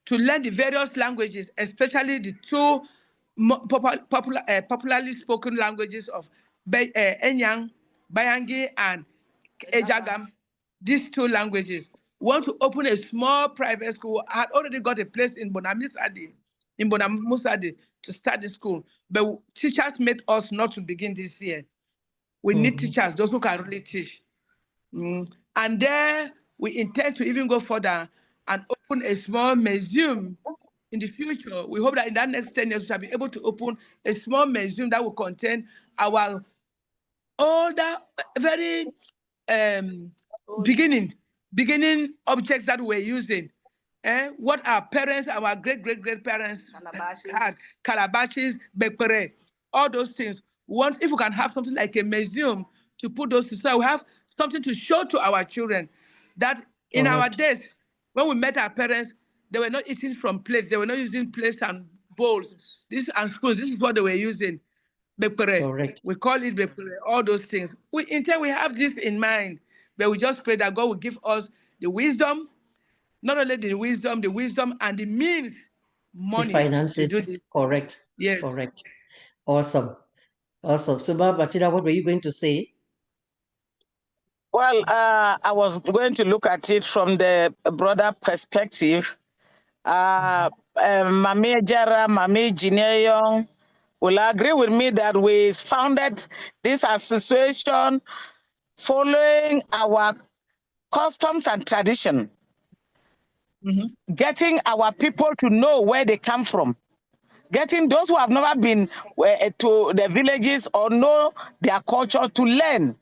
to learn the various languages, especially the two popularly spoken languages of Enyang, Bayangi, and Ejagam. These two languages. We want to open a small private school. I had already got a place in Bonamusadi to start the school, but teachers made us not to begin this year. We need teachers, those who can really teach. And there we intend to even go further and open a small museum in the future. We hope that in that next 10 years, we shall be able to open a small museum that will contain our older, very beginning objects that we're using. What our parents, our great-great-great-parents had, calabashes, bekpere, all those things. If we can have something like a museum to put those to, so we have something to show to our children that in our days, when we met our parents, they were not eating from plates. They were not using plates and bowls. This and spoons. This is what they were using. Bekpere. We call it bekpere, all those things. We have this in mind, but we just pray that God will give us the wisdom, not only the wisdom and the means, money, the finances, to do this. Correct. Yes. Correct. Awesome. So, Martina, what were you going to say? Well, I was going to look at it from the broader perspective. Mami Jara, Mami Jineyong will agree with me that we founded this association following our customs and tradition, getting our people to know where they come from, getting those who have never been to the villages or know their culture to learn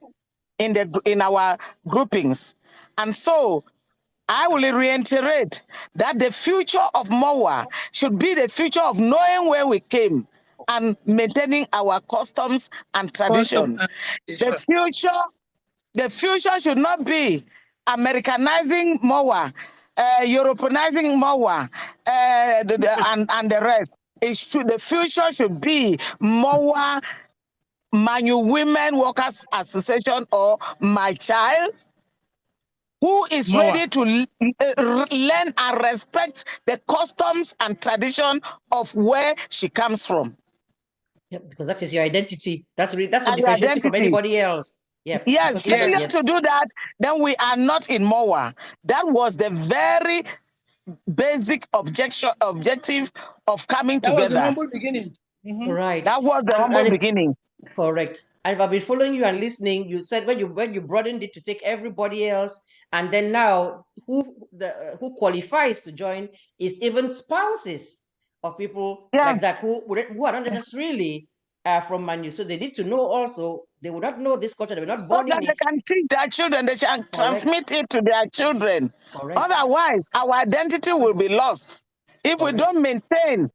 in our groupings. And so I will reiterate that the future of MOHWA should be the future of knowing where we came and maintaining our customs and tradition. The future should not be Americanizing MOHWA, Europeanizing MOHWA, and the rest. The future should be MOHWA, MANYU Women Workers Association, or My Child, who is ready to learn and respect the customs and tradition of where she comes from. Yeah, because that is your identity. That's what differentiates you from anybody else. Yeah. Yes, failure to do that, then we are not in MOHWA. That was the very basic objective of coming together. That was the humble beginning. Right. That was the humble beginning. Correct. And if I've been following you and listening, you said when you broadened it to take everybody else, and then now who qualifies to join is even spouses of people like that who are not necessarily from MANYU. So they need to know also. They would not know this culture. They were not born in it. So that they can teach their children. They can transmit it to their children. Otherwise, our identity will be lost if we don't maintain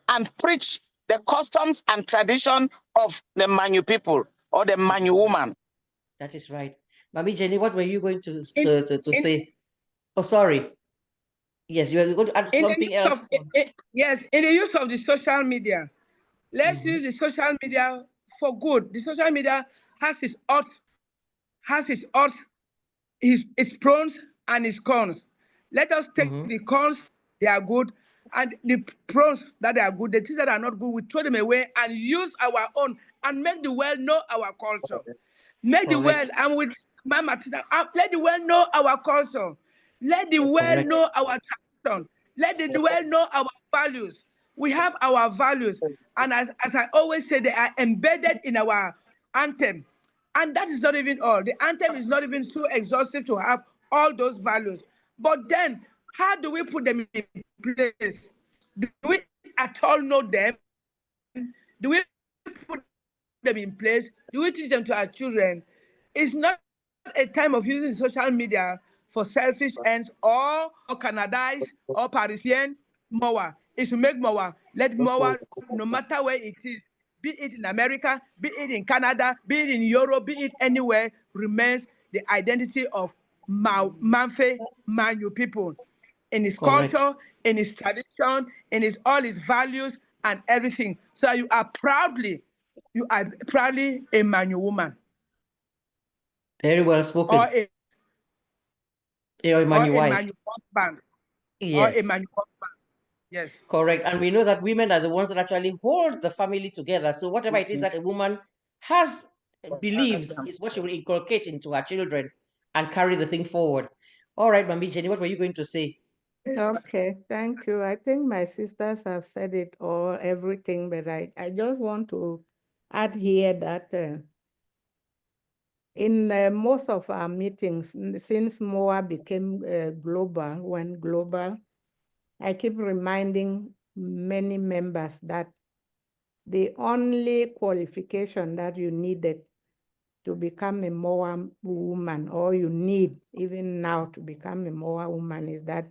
and preach the customs and tradition of the MANYU people or the MANYU woman. That is right. Mami Jenny, what were you going to say? Oh, sorry. Yes, you are going to add something else. Yes, in the use of the social media, let's use the social media for good. The social media has its pros and its cons. Let us take the cons, they are good, and the pros that they are good, the things that are not good, we throw them away and use our own and make the world know our culture. Make the world, and with Mama Tina, let the world know our culture. Let the world know our tradition. Let the world know our values. We have our values. And as I always say, they are embedded in our anthem. And that is not even all. The anthem is not even too exhaustive to have all those values. But then, how do we put them in place? Do we at all know them? Do we put them in place? Do we teach them to our children? It's not a time of using social media for selfish ends or Canadize or Parisian MOHWA. It's to make MOHWA. Let MOHWA, no matter where it is, be it in America, be it in Canada, be it in Europe, be it anywhere, remains the identity of Manfe Manyu people in his culture, in his tradition, in his all his values and everything. So you are proudly a Manyu woman. Very well spoken. Or a Manyu wife. Manyu husband. Yes. Or a Manyu husband. Yes. Correct. And we know that women are the ones that actually hold the family together. So whatever it is that a woman has believes is what she will inculcate into her children and carry the thing forward. All right, Mami Jenny, what were you going to say? Okay, thank you. I think my sisters have said it all, everything, but I just want to add here that in most of our meetings, since MOHWA became went global, I keep reminding many members that the only qualification that you needed to become a MOHWA woman, or you need even now to become a MOHWA woman, is that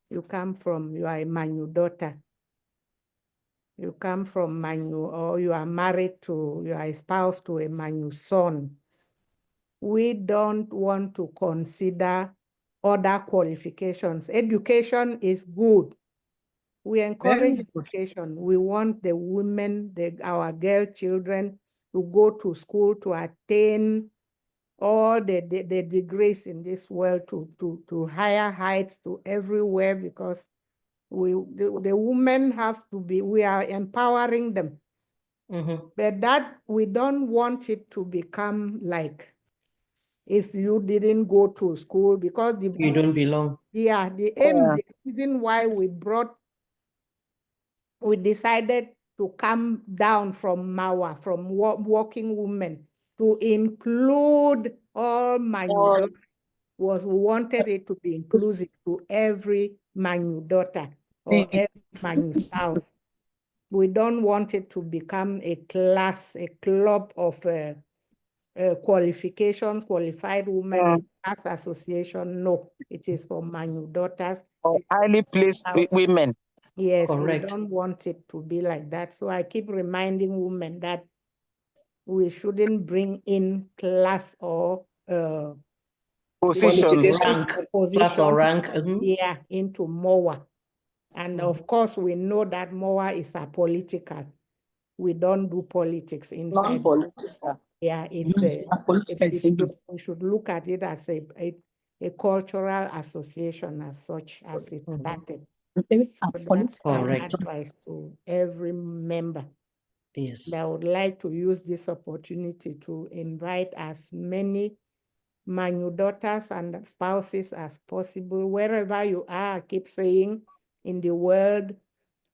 you are a Manyu daughter. You come from Manyu, or you are espoused to a Manyu son. We don't want to consider other qualifications. Education is good. We encourage education. We want the women, our girl children, to go to school to attain all the degrees in this world, to higher heights, to everywhere, because the women have to be, we are empowering them. But that we don't want it to become like, if you didn't go to school, because you don't belong. Yeah, the aim, the reason why we decided to come down from MAWA, from working women, to include all Manyu was we wanted it to be inclusive to every Manyu daughter or every Manyu spouse. We don't want it to become a class, a club of qualifications, qualified women, a class association. No, it is for Manyu daughters. Or highly placed women. Yes, correct. We don't want it to be like that. So I keep reminding women that we shouldn't bring in class or Positions. Rank, class or rank. Yeah, into MOHWA. And of course, we know that MOHWA is apolitical. We don't do politics inside. Non-political. Yeah, it's we should look at it as a cultural association as such, as it started. So that's my advice to every member. Yes. I would like to use this opportunity to invite as many Manyu daughters and spouses as possible, wherever you are. I keep saying, in the world,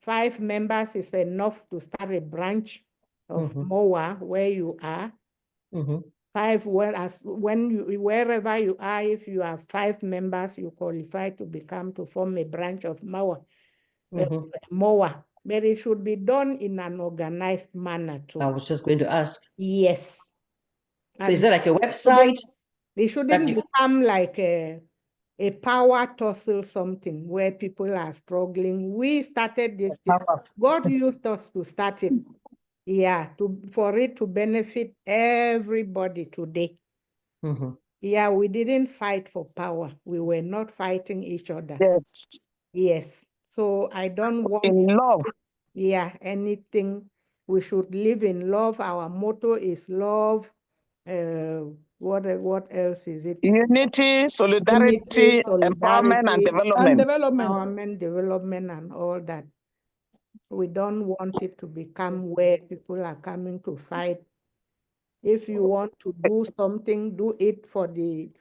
5 members is enough to start a branch of MOHWA where you are. 5, whereas wherever you are, if you have 5 members, you qualify to form a branch of MOHWA. But it should be done in an organized manner too. I was just going to ask. Yes. So is there like a website? They shouldn't become like a power tussle, something where people are struggling. We started this thing. God used us to start it. Yeah, for it to benefit everybody today. Yeah, we didn't fight for power. We were not fighting each other. Yes. Yes. So I don't want in love. Yeah, anything. We should live in love. Our motto is love. What else is it? Unity, solidarity, empowerment, and development. Empowerment, development, and all that. We don't want it to become where people are coming to fight. If you want to do something, do it for the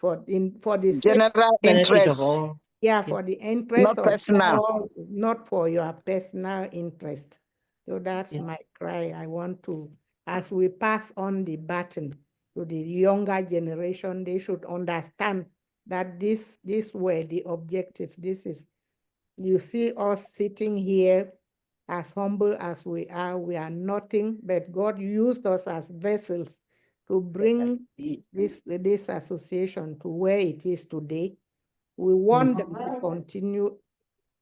general interest of all. Yeah, for the interest not of personal. all, not for your personal interest. So that's my cry. I want to, as we pass on the baton to the younger generation, they should understand that this were the objectives. This is, you see us sitting here as humble as we are nothing, but God used us as vessels to bring this association to where it is today. We want them to continue.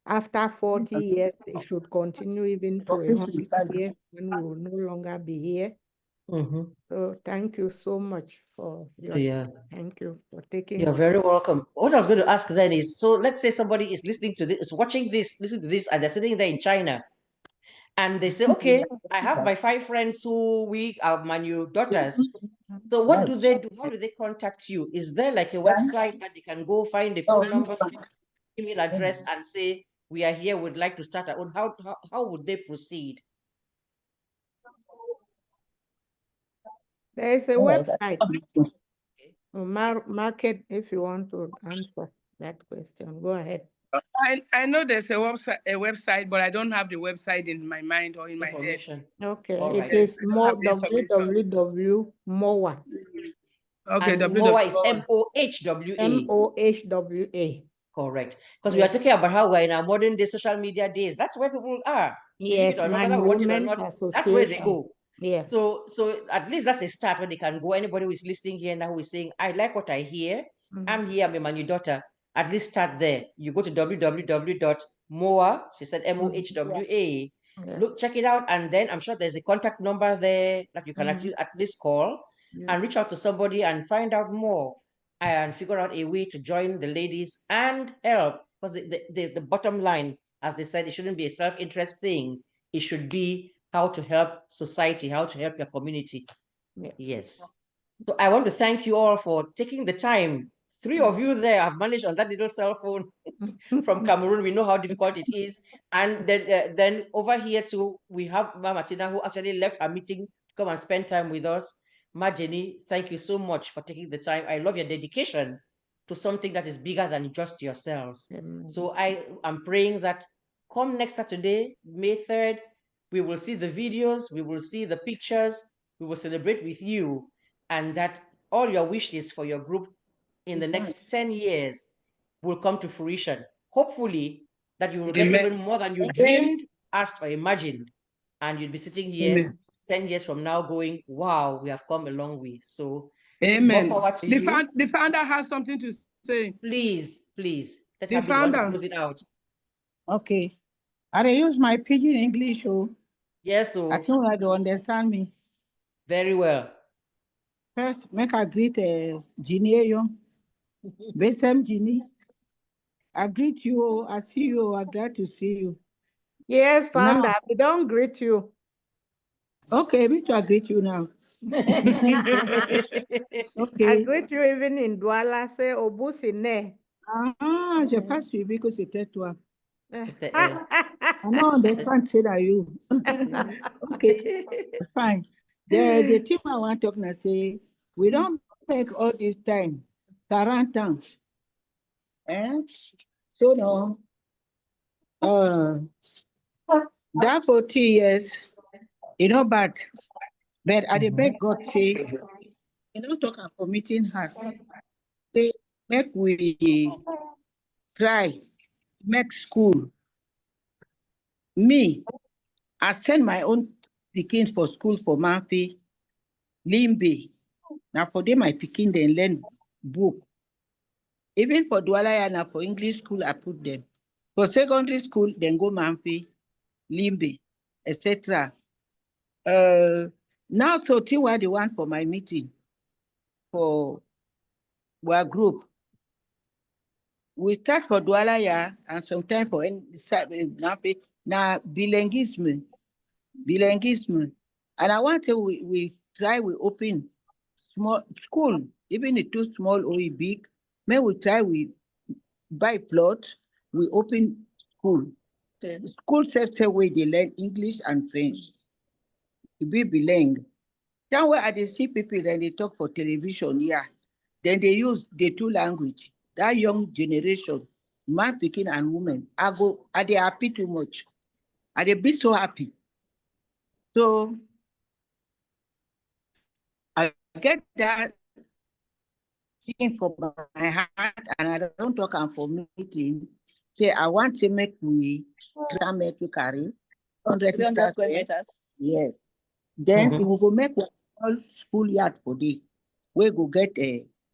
After 40 years, they should continue even to 100 years when we will no longer be here. So thank you so much for your thank you for taking. You're very welcome. What I was going to ask then is, so let's say somebody is listening to this, watching this, listening to this, and they're sitting there in China, and they say, okay, I have my 5 friends who we are MANYU daughters. So what do they do? How do they contact you? Is there like a website that they can go find a phone number, email address, and say, we are here, would like to start our own? How would they proceed? There is a website. Market, if you want to answer that question, go ahead. I know there's a website, but I don't have the website in my mind or in my head. Okay, it is www.MOHWA. Okay, and MOHWA is MOHWA. MOHWA. Correct. Because we are talking about how we're in our modern day social media days. That's where people are. Yes, MANYU Women's Association. That's where they go. Yes. So at least that's a start where they can go. Anybody who is listening here now who is saying, I like what I hear. I'm here, I'm a MANYU daughter. At least start there. You go to www.MOHWA. She said MOHWA. Look, check it out, and then I'm sure there's a contact number there that you can actually at least call and reach out to somebody and find out more and figure out a way to join the ladies and help. Because the bottom line, as they said, it shouldn't be a self-interest thing. It should be how to help society, how to help your community. Yes. So I want to thank you all for taking the time. 3 of you there have managed on that little cell phone from Cameroon. We know how difficult it is. And then over here too, we have Mama Tina, who actually left her meeting to come and spend time with us. Ma Jenny, thank you so much for taking the time. I love your dedication to something that is bigger than just yourselves. So I am praying that come next Saturday, May 3rd, we will see the videos, we will see the pictures, we will celebrate with you, and that all your wishes for your group in the next 10 years will come to fruition. Hopefully that you will get even more than you dreamed, asked, or imagined. And you'll be sitting here 10 years from now going, wow, we have come a long way. So more power to you. The founder has something to say. Please, let her be the one to close it out. Okay. I use my pidgin English. Yes, so I think you don't understand me. Very well. First, make a greet Ginny. Besem Ginny. I greet you. I see you. I'm glad to see you. Yes, founder. Now, we don't greet you. Okay, me too. I greet you now. Okay. I greet you even in Douala. Say Obusine. Ah, je passe you because c'était toi. I don't understand. Say that you. Okay, fine. The thing I want to talk now say we don't make all this time 40 ans. So no. That for 3 years, bad. But I beg God say, talk about meeting us. Say, make we try, make school. Me, I send my own pikin for school for Mafi, Limbe. Now for them, my pikin they learn book. Even for DOUALA and for English school, I put them. For secondary school, then go Mafi, Limbe, etc. Now, so what they want for my meeting for our group. We start for DOUALA and sometimes for now bilinguism. And I want to we try we open small school, even if too small or big. May we try we buy plot, we open school. School sets way they learn English and French. Be bilingual. Then where I see people then they talk for television, then they use the 2 language. That young generation, man, picking and woman, are they happy too much? Are they be so happy? So I get that thing for my heart, and I don't talk for meeting. Say I want to make we make you carry. 300 square meters. Yes. Then it will go make one small schoolyard for the we go get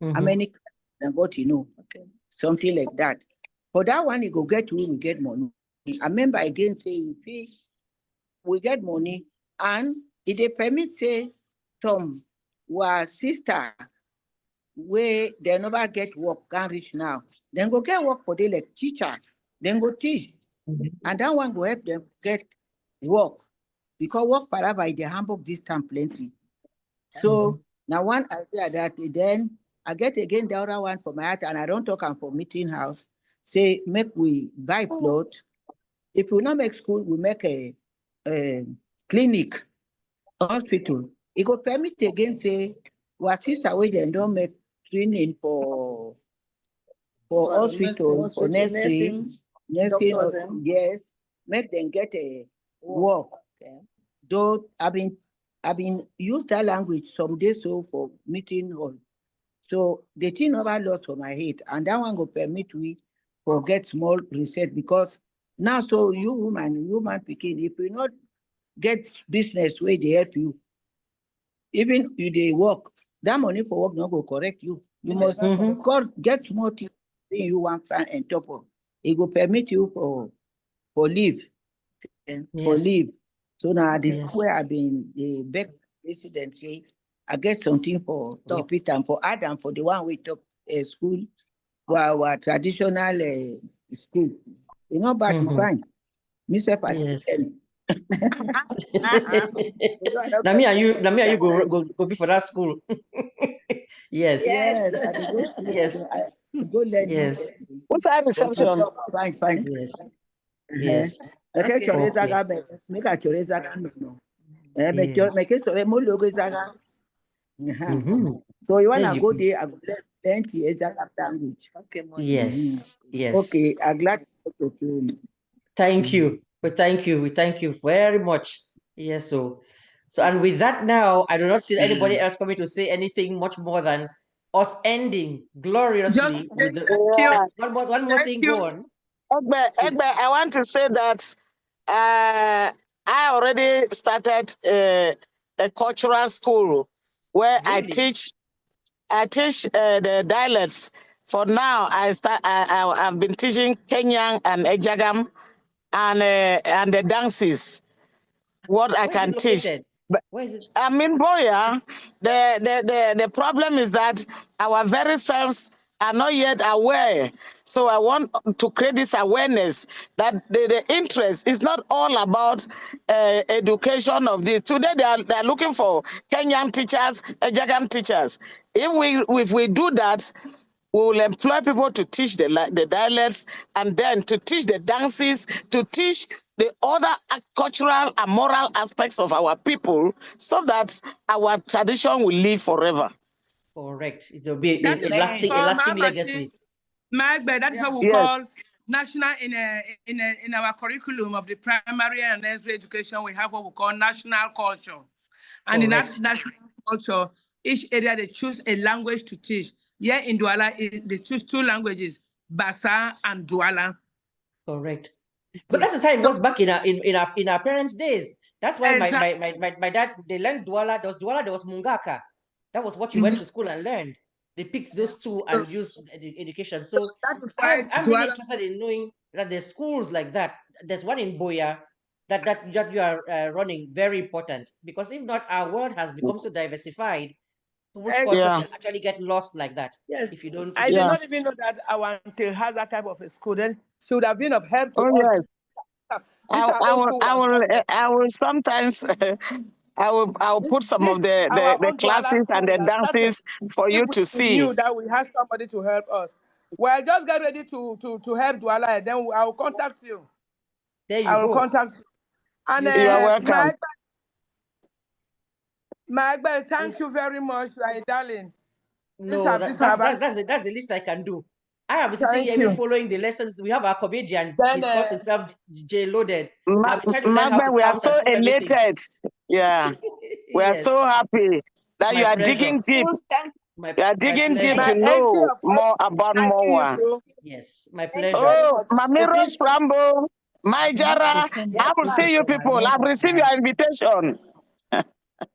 how many and what okay. Something like that. For that one, you go get we get money. I remember again saying we get money and it they permit say some was sister where they never get work can reach now. Then go get work for the like teacher, then go teach. And that one go help them get work. Because work forever in the Hamburg this time plenty. So now one idea that then I get again the other one for my heart and I don't talk for meeting house. Say make we buy plot. If we not make school, we make a clinic, hospital. It go permit again say what sister we then don't make training for hospital, for nursing, yes, make them get a work. Okay. Though I've been used that language some days so for meeting hall. So the thing never lost for my head, and that one go permit we for get small research because now so you woman picking, if you not get business where they help you, even if they work, that money for work not go correct you. You must get small thing you want plan and top of. It will permit you for leave. For leave. So now this is where I've been the back presidency. I get something for repeat and for Adam for the one we talk school, our traditional school. You know, but you find Mr. Patel. Namia, you go be for that school. Yes. Go learn. Yes. What's that reception? Fine. Yes. Yes. Okay. Make a chorizo no. Make it so more logo zaga. So you wanna go there? I go learn plenty Zaga language. Okay. Yes. Yes. Okay. I'm glad to you. Thank you. We thank you very much. Yes. So and with that now, I do not see anybody else coming to say anything much more than us ending gloriously with one more thing. Go on. Egbe, I want to say that I already started a cultural school where really? I teach the dialects. For now, I've been teaching Kenyan and Ejagam and the dances. What I can teach. But I mean, Boya, the problem is that our very selves are not yet aware. So I want to create this awareness that the interest is not all about education of this. Today they are looking for Kenyan teachers, Ejagam teachers. If we do that, we will employ people to teach the dialects and then to teach the dances, to teach the other cultural and moral aspects of our people so that our tradition will live forever. Correct. It will be a lasting legacy. Magbe, that is what we call national in our curriculum of the primary and nursery education. We have what we call national culture. And in that national culture, each area they choose a language to teach. Here in Douala, they choose two languages, Basa and Douala. Correct. But that's the time it was back in our parents' days. That's why my dad, they learned Douala. There was Mungaka. That was what you went to school and learned. They picked those two and used education. So I'm really interested in knowing that there's schools like that. There's one in Boya that you are running, very important. Because if not, our world has become so diversified. Most cultures actually get lost like that. Yes. If you don't. I did not even know that our auntie has that type of a school. Then she would have been of help to us. I will sometimes I will put some of the classes and the dances for you to see. Knew that we had somebody to help us. Well, just get ready to help Douala. Then I will contact you. There you go. I will contact you. And you are welcome. Magba, thank you very much, my darling. No, that's the least I can do. I have been sitting here following the lessons. We have our comedian. He's calls himself J Loaded. Magba, we are so elated. Yeah. We are so happy that you are digging deep. You are digging deep to know more about MOHWA. Yes, my pleasure. Oh, Mami Rose Frambo. My Jara, I will see you people. I've received your invitation.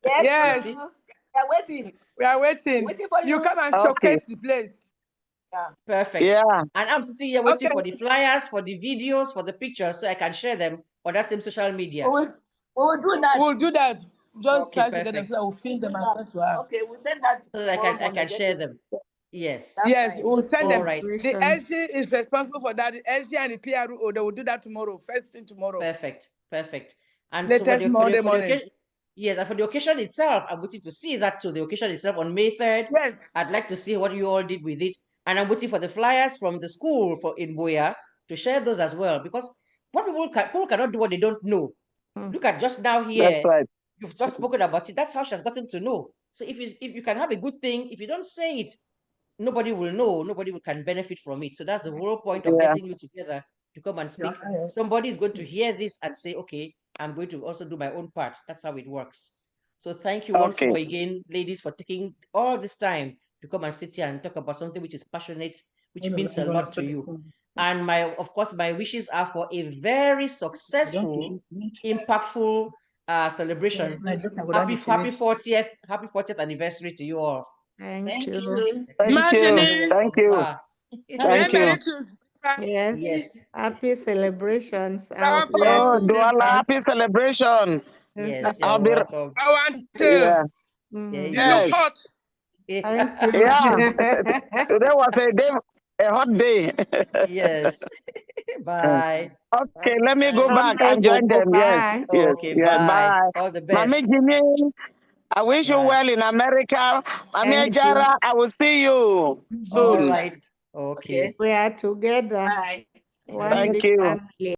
Yes. We are waiting. We are waiting. Waiting for You you. come and Okay. showcase the place. Yeah. Perfect. Yeah. And I'm sitting here waiting Okay. for the flyers, for the videos, for the pictures, so I can share them on that same social media. We will do that. We'll do that. Just Okay, try to get them so that we'll film them and send to her. Okay, we'll send that So that I tomorrow can morning. share them. Yes. That's Yes, fine. we'll send All them. right. The SG is responsible for that. The SG and the PRO, they will do that tomorrow, first thing tomorrow. Perfect. Perfect. And Latest so for Monday the morning. occasion, yes, and for the occasion itself, I'm waiting to see that too. The occasion itself on May 3rd. Yes. I'd like to see what you all did with it. And I'm waiting for the flyers from the school in Boya to share those as well. Because what people cannot do what they don't know. Look at just now That's here. right. You've just spoken about it. That's how she has gotten to know. So if you can have a good thing, if you don't say it, nobody will know. Nobody can benefit from it. So that's the whole point of getting you together to come and speak. Somebody is going to hear this and say, okay, I'm going to also do my own part. That's how it works. So thank you once more again, ladies, for taking all this time to come and sit here and talk about something which is passionate, which means a lot to you. And of course, my wishes are for a very successful, impactful celebration. Happy 40th anniversary to you all. Thank you. Thank you. Thank you. Thank you. Yes. Happy celebrations. Oh, DOUALA, happy celebration. Yes, I'll you're be. welcome. I want to. Yeah. You look hot. Thank you. Yeah. Today was a hot day. Yes. Bye. Okay, let me go back and join them. Yes. Bye. Yes. Okay, Yeah. bye. Bye. All the best. Mami Jimmy, I wish you Bye. well in America. Mami Thank Jara, I will see you All soon. right. Okay. We are together. Bye. One Thank big you. family.